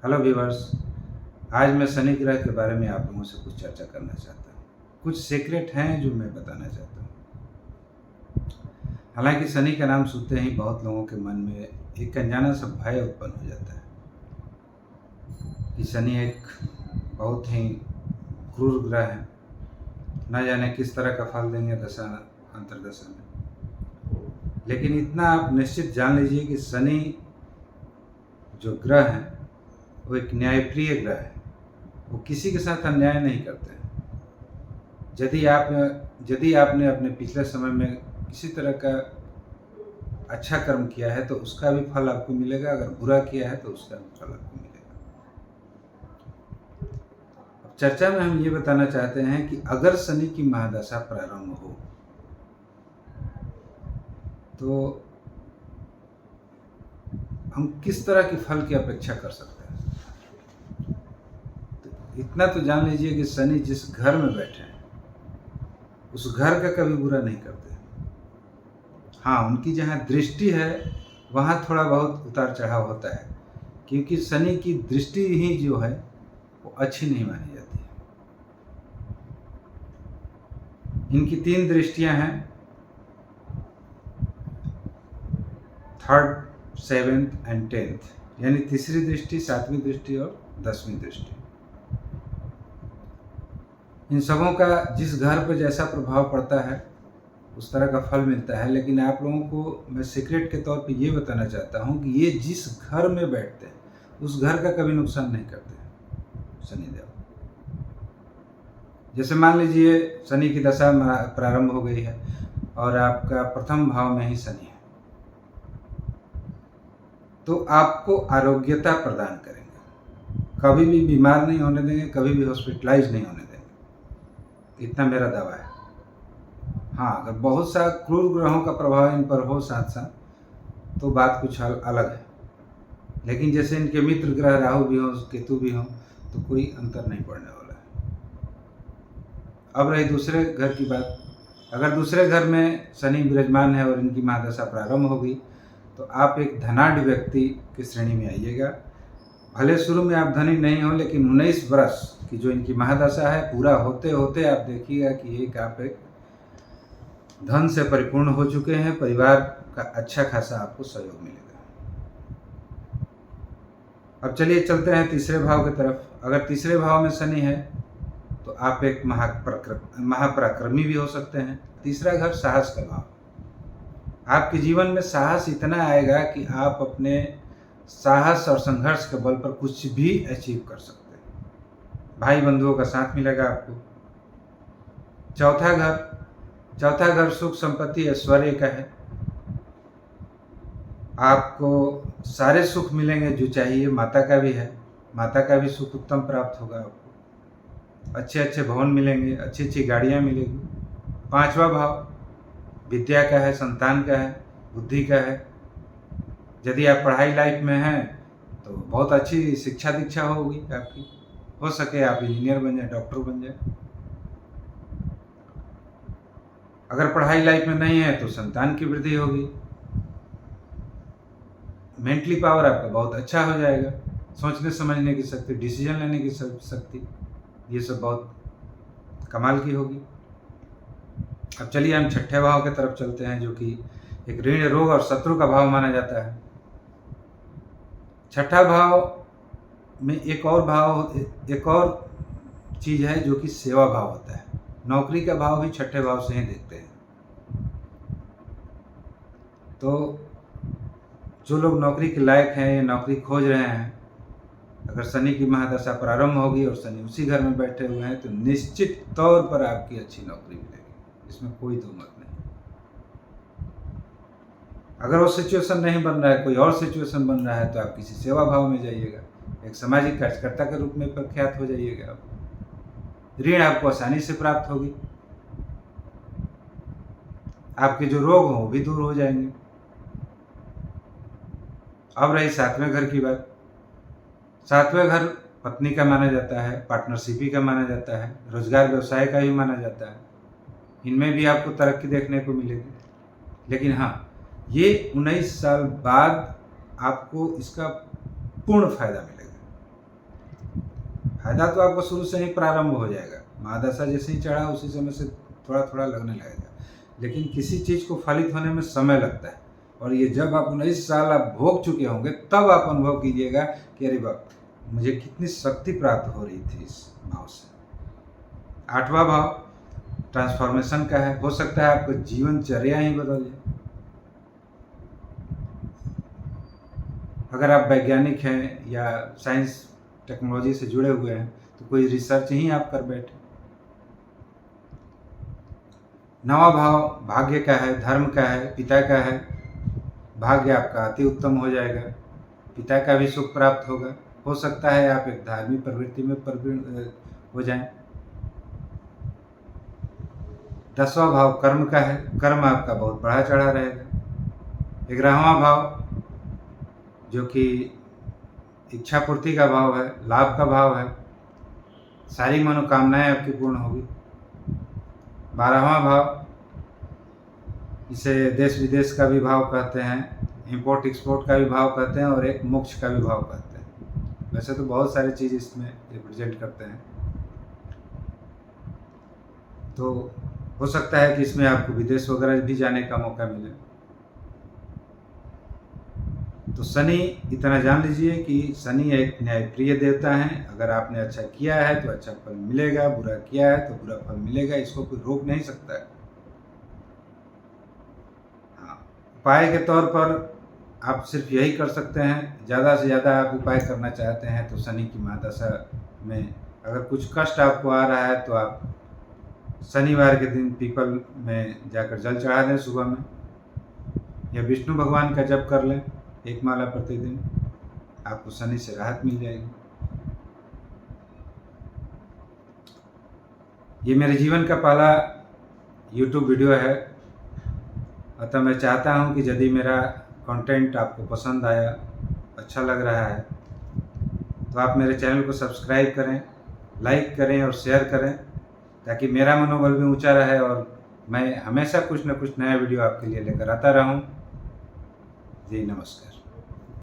Hello viewers. आज मैं शनि ग्रह के बारे में आप लोगों से कुछ चर्चा करना चाहता हूँ। कुछ सीक्रेट हैं जो मैं बताना चाहता हूँ। हालांकि शनि का नाम सुनते ही बहुत लोगों के मन में एक अनजाना सा भय उत्पन्न हो जाता है कि शनि एक बहुत ही क्रूर ग्रह है, न जाने किस तरह का फल देंगे दशा अंतर्दशा में। लेकिन इतना आप निश्चित जान लीजिए कि शनि जो ग्रह है वो एक न्यायप्रिय ग्रह है। वो किसी के साथ अन्याय नहीं करते हैं। यदि आपने अपने पिछले समय में किसी तरह का अच्छा कर्म किया है तो उसका भी फल आपको मिलेगा, अगर बुरा किया है तो उसका भी फल आपको मिलेगा। अब चर्चा में हम ये बताना चाहते हैं कि अगर शनि की महादशा प्रारंभ हो तो हम किस तरह के फल की अपेक्षा कर सकते हैं। इतना तो जान लीजिए कि शनि जिस घर में बैठे हैं उस घर का कभी बुरा नहीं करते। हाँ, उनकी जहाँ दृष्टि है वहाँ थोड़ा बहुत उतार चढ़ाव होता है, क्योंकि शनि की दृष्टि ही जो है वो अच्छी नहीं मानी जाती है। इनकी 3 दृष्टियाँ हैं, 3rd, 7th एंड 10th, यानी तीसरी दृष्टि, 7वीं दृष्टि और 10वीं दृष्टि। इन सबों का जिस घर पर जैसा प्रभाव पड़ता है उस तरह का फल मिलता है। लेकिन आप लोगों को मैं सीक्रेट के तौर पे ये बताना चाहता हूँ कि ये जिस घर में बैठते हैं उस घर का कभी नुकसान नहीं करते शनिदेव। जैसे मान लीजिए शनि की दशा प्रारंभ हो गई है और आपका प्रथम भाव में ही शनि है, तो आपको आरोग्यता प्रदान करेंगे, कभी भी बीमार नहीं होने देंगे, कभी भी हॉस्पिटलाइज नहीं होने देंगे, इतना मेरा दावा है। हाँ, अगर बहुत सा क्रूर ग्रहों का प्रभाव इन पर हो साथ साथ तो बात कुछ अलग है। लेकिन जैसे इनके मित्र ग्रह राहु भी हो, केतु भी हो, तो कोई अंतर नहीं पड़ने वाला है। अब रही दूसरे घर की बात। अगर दूसरे घर में शनि विराजमान है और इनकी महादशा प्रारंभ हो गई तो आप एक धनाढ़ व्यक्ति की श्रेणी में आइएगा। भले शुरू में आप धनी नहीं हो, लेकिन 19 वर्ष की जो इनकी महादशा है पूरा होते होते आप देखिएगा कि आप एक धन से परिपूर्ण हो चुके हैं। परिवार का अच्छा खासा आपको सहयोग मिलेगा। अब चलिए चलते हैं तीसरे भाव की तरफ। अगर तीसरे भाव में शनि है तो आप एक महापराक्रमी भी हो सकते हैं। तीसरा घर साहस का भाव। आपके जीवन में साहस इतना आएगा कि आप अपने साहस और संघर्ष के बल पर कुछ भी अचीव कर सकते हैं। भाई बंधुओं का साथ मिलेगा आपको। चौथा घर सुख संपत्ति ऐश्वर्य का है। आपको सारे सुख मिलेंगे जो चाहिए। माता का भी है, माता का भी सुख उत्तम प्राप्त होगा आपको। अच्छे अच्छे भवन मिलेंगे, अच्छी अच्छी गाड़ियाँ मिलेगी। 5वां भाव विद्या का है, संतान का है, बुद्धि का है। यदि आप पढ़ाई लाइफ में हैं तो बहुत अच्छी शिक्षा दीक्षा होगी आपकी। हो सके आप इंजीनियर बन जाए, डॉक्टर बन जाए। अगर पढ़ाई लाइफ में नहीं है तो संतान की वृद्धि होगी। मेंटली पावर आपका बहुत अच्छा हो जाएगा। सोचने समझने की शक्ति, डिसीजन लेने की शक्ति, ये सब बहुत कमाल की होगी। अब चलिए हम 6ठे भाव की तरफ चलते हैं, जो कि एक ऋण, रोग और शत्रु का भाव माना जाता है। 6ठा भाव में एक और चीज है जो कि सेवा भाव होता है। नौकरी का भाव भी 6ठे भाव से ही देखते हैं। तो जो लोग नौकरी के लायक हैं या नौकरी खोज रहे हैं, अगर शनि की महादशा प्रारंभ होगी और शनि उसी घर में बैठे हुए हैं तो निश्चित तौर पर आपकी अच्छी नौकरी मिलेगी, इसमें कोई दो मत नहीं। अगर वो सिचुएशन नहीं बन रहा है, कोई और सिचुएशन बन रहा है, तो आप किसी सेवा भाव में जाइएगा, एक सामाजिक कार्यकर्ता के रूप में प्रख्यात हो जाइएगा आप। ऋण आपको आसानी से प्राप्त होगी। आपके जो रोग हो वो भी दूर हो जाएंगे। अब रही 7वें घर की बात। 7वें घर पत्नी का माना जाता है, पार्टनरशिप का माना जाता है, रोजगार व्यवसाय का भी माना जाता है। इनमें भी आपको तरक्की देखने को मिलेगी। लेकिन हाँ, ये 19 साल बाद आपको इसका पूर्ण फायदा मिलेगा। फायदा तो आपको शुरू से ही प्रारंभ हो जाएगा, महादशा जैसे ही चढ़ा उसी समय से थोड़ा थोड़ा लगने लगेगा, लेकिन किसी चीज़ को फलित होने में समय लगता है। और ये जब आप 19 साल आप भोग चुके होंगे तब आप अनुभव कीजिएगा कि अरे बाप, मुझे कितनी शक्ति प्राप्त हो रही थी इस भाव से। 8वां भाव ट्रांसफॉर्मेशन का है। हो सकता है आपको जीवनचर्या ही बदल जाए। अगर आप वैज्ञानिक हैं या साइंस टेक्नोलॉजी से जुड़े हुए हैं तो कोई रिसर्च ही आप कर बैठे। 9वां भाव भाग्य का है, धर्म का है, पिता का है। भाग्य आपका अति उत्तम हो जाएगा, पिता का भी सुख प्राप्त होगा। हो सकता है आप एक धार्मिक प्रवृत्ति में प्रवीण हो जाएं। 10वां भाव कर्म का है, कर्म आपका बहुत बढ़ा चढ़ा रहेगा। 11वां भाव जो कि इच्छा पूर्ति का भाव है, लाभ का भाव है, सारी मनोकामनाएं आपकी पूर्ण होगी। 12वां भाव इसे देश विदेश का भी भाव कहते हैं, इंपोर्ट एक्सपोर्ट का भी भाव कहते हैं और एक मोक्ष का भी भाव कहते हैं। वैसे तो बहुत सारी चीज़ इसमें रिप्रेजेंट करते हैं। तो हो सकता है कि इसमें आपको विदेश वगैरह भी जाने का मौका मिले। तो शनि इतना जान लीजिए कि शनि एक न्यायप्रिय देवता है। अगर आपने अच्छा किया है तो अच्छा फल मिलेगा, बुरा किया है तो बुरा फल मिलेगा, इसको कोई रोक नहीं सकता है। हाँ, उपाय के तौर पर आप सिर्फ यही कर सकते हैं। ज़्यादा से ज़्यादा आप उपाय करना चाहते हैं तो शनि की महादशा में अगर कुछ कष्ट आपको आ रहा है तो आप शनिवार के दिन पीपल में जाकर जल चढ़ा दें सुबह में, या विष्णु भगवान का जप कर लें 1 माला प्रतिदिन, आपको शनि से राहत मिल जाएगी। ये मेरे जीवन का पहला YouTube वीडियो है, अतः मैं चाहता हूँ कि यदि मेरा कंटेंट आपको पसंद आया, अच्छा लग रहा है, तो आप मेरे चैनल को सब्सक्राइब करें, लाइक करें और शेयर करें, ताकि मेरा मनोबल भी ऊंचा रहे और मैं हमेशा कुछ न कुछ नया वीडियो आपके लिए लेकर आता रहूं। जी नमस्कार।